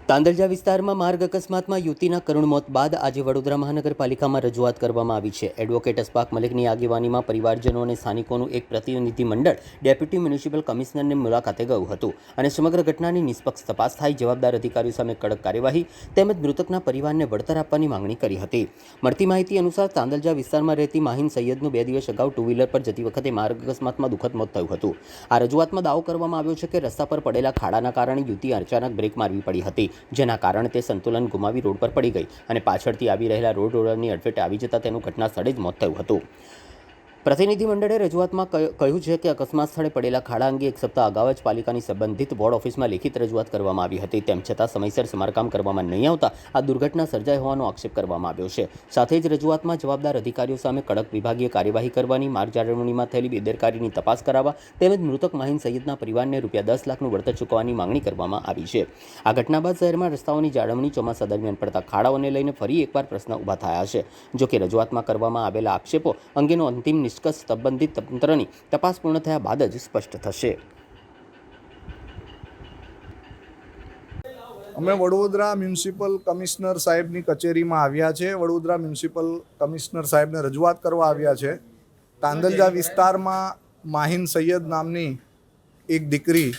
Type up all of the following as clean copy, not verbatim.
તાંદલજા વિસ્તારમાં માર્ગ અકસ્માતમાં યુવતીના કરુણ મોત બાદ આજે વડોદરા મહાનગરપાલિકામાં રજૂઆત કરવામાં આવી છે. એડવોકેટ અશફાક મલિકની આગેવાનીમાં પરિવારજનો અને સ્થાનિકોનું એક પ્રતિનિધિ મંડળ ડેપ્યુટી મ્યુનિસિપલ કમિશનરની મુલાકાતે ગયું હતું અને સમગ્ર ઘટનાની નિષ્પક્ષ તપાસ થાય, જવાબદાર અધિકારીઓ સામે કડક કાર્યવાહી તેમજ મૃતકના પરિવારને વળતર આપવાની માંગણી કરી હતી. મળતી માહિતી અનુસાર તાંદલજા વિસ્તારમાં રહેતી માહિન સૈયદનું 2 દિવસ અગાઉ ટુ વ્હીલર પર જતી વખતે માર્ગ અકસ્માતમાં દુઃખદ મોત થયું હતું. આ રજૂઆતમાં દાવો કરવામાં આવ્યો છે કે રસ્તા પર પડેલા ખાડાના કારણે યુવતી અચાનક બ્રેક મારવી પડી હતી, જેના કારણે તે સંતુલન ગુમાવી રોડ પર પડી ગઈ અને પાછળથી આવી રહેલા રોડ રોલરની અડફેટે આવી જતાં તેનું ઘટના સ્થળે જ મોત થયું હતું. પ્રતિનિધિમંડળે રજૂઆતમાં કહ્યું છે કે અકસ્માત સ્થળે પડેલા ખાડા અંગે 1 સપ્તાહ અગાઉ જ પાલિકાની સંબંધિત બોર્ડ ઓફિસમાં લેખિત રજૂઆત કરવામાં આવી હતી. તેમ છતાં સમયસર સમારકામ કરવામાં નહીં આવતા આ દુર્ઘટના સર્જાઈ હોવાનો આક્ષેપ કરવામાં આવ્યો છે. સાથે જ રજૂઆતમાં જવાબદાર અધિકારીઓ સામે કડક વિભાગીય કાર્યવાહી કરવાની, માર્ગ જાળવણીમાં થયેલી બેદરકારીની તપાસ કરાવવા તેમજ મૃતક માહિન સૈયદના પરિવારને ₹10 લાખનું વળતર ચૂકવવાની માંગણી કરવામાં આવી છે. આ ઘટના બાદ શહેરમાં રસ્તાઓની જાળવણી, ચોમાસા દરમિયાન પડતા ખાડાઓને લઈને ફરી એકવાર પ્રશ્ન ઊભા થયા છે. જો કે રજૂઆતમાં કરવામાં આવેલા આક્ષેપો અંગેનો અંતિમ નિષ્કર્ષ સંબંધિત તંત્રની તપાસ પૂર્ણ થયા બાદ જ સ્પષ્ટ થશે. અમે વડોદરા મ્યુનિસિપલ કમિશનર સાહેબની કચેરીમાં આવ્યા છે. વડોદરા મ્યુનિસિપલ કમિશનર સાહેબને રજૂઆત કરવા આવ્યા છે. તાંદલજા વિસ્તારમાં માહિન સૈયદ નામની એક દીકરી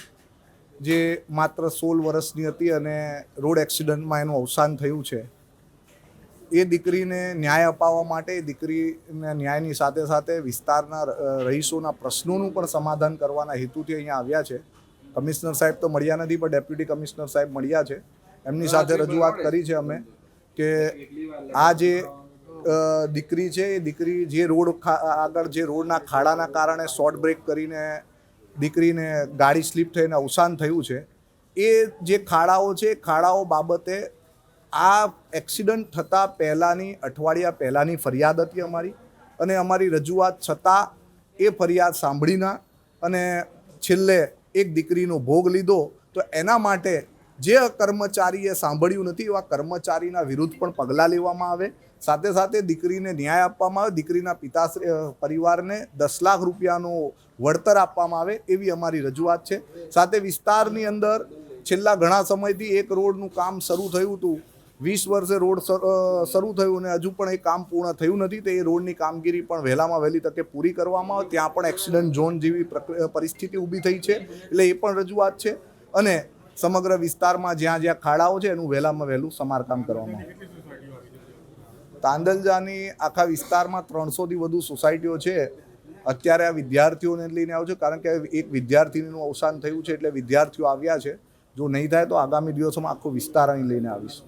જે માત્ર 16 વર્ષની હતી અને રોડ એક્સિડન્ટમાં એનું અવસાન થયું છે. એ દીકરીને ન્યાય અપાવવા માટે, દીકરીને ન્યાયની સાથે સાથે વિસ્તારના રહીશોના પ્રશ્નોનું પણ સમાધાન કરવાના હેતુથી અહીંયા આવ્યા છે. કમિશનર સાહેબ તો મળ્યા નથી, પણ ડેપ્યુટી કમિશનર સાહેબ મળ્યા છે. એમની સાથે રજૂઆત કરી છે અમે કે આ જે દીકરી છે એ દીકરી જે રોડ આગળ જે રોડના ખાડાના કારણે શોર્ટ બ્રેક કરીને દીકરીને ગાડી સ્લીપ થઈને અવસાન થયું છે, એ જે ખાડાઓ છે, ખાડાઓ બાબતે આ એક્સિડન્ટ થતાં પહેલાંની અઠવાડિયા પહેલાંની ફરિયાદ હતી અમારી, અને અમારી રજૂઆત છતાં એ ફરિયાદ સાંભળીના અને છેલ્લે એક દીકરીનો ભોગ લીધો. તો એના માટે જે કર્મચારીએ સાંભળ્યું નથી એવા કર્મચારીના વિરુદ્ધ પણ પગલાં લેવામાં આવે. સાથે સાથે દીકરીને ન્યાય આપવામાં આવે, દીકરીના પિતાશ્રી પરિવારને ₹10 લાખ વળતર આપવામાં આવે, એવી અમારી રજૂઆત છે. સાથે વિસ્તારની અંદર છેલ્લા ઘણા સમયથી એક રોડનું કામ શરૂ થયું હતું. 20 વર્ષે રોડ શરૂ થયું અને હજુ પણ એ કામ પૂર્ણ થયું નથી. તો એ રોડની કામગીરી પણ વહેલામાં વહેલી તકે પૂરી કરવામાં આવે. ત્યાં પણ એક્સિડન્ટ ઝોન જેવી પરિસ્થિતિ ઊભી થઈ છે, એટલે એ પણ રજૂઆત છે. અને સમગ્ર વિસ્તારમાં જ્યાં જ્યાં ખાડાઓ છે એનું વહેલામાં વહેલું સમારકામ કરવામાં આવે. તાંદલજાની આખા વિસ્તારમાં 300થી વધુ સોસાયટીઓ છે. અત્યારે આ વિદ્યાર્થીઓને લઈને આવ્યો છે, કારણ કે એક વિદ્યાર્થીનું અવસાન થયું છે, એટલે વિદ્યાર્થીઓ આવ્યા છે. જો નહીં થાય તો આગામી દિવસોમાં આખો વિસ્તાર અહીં લઈને આવીશું.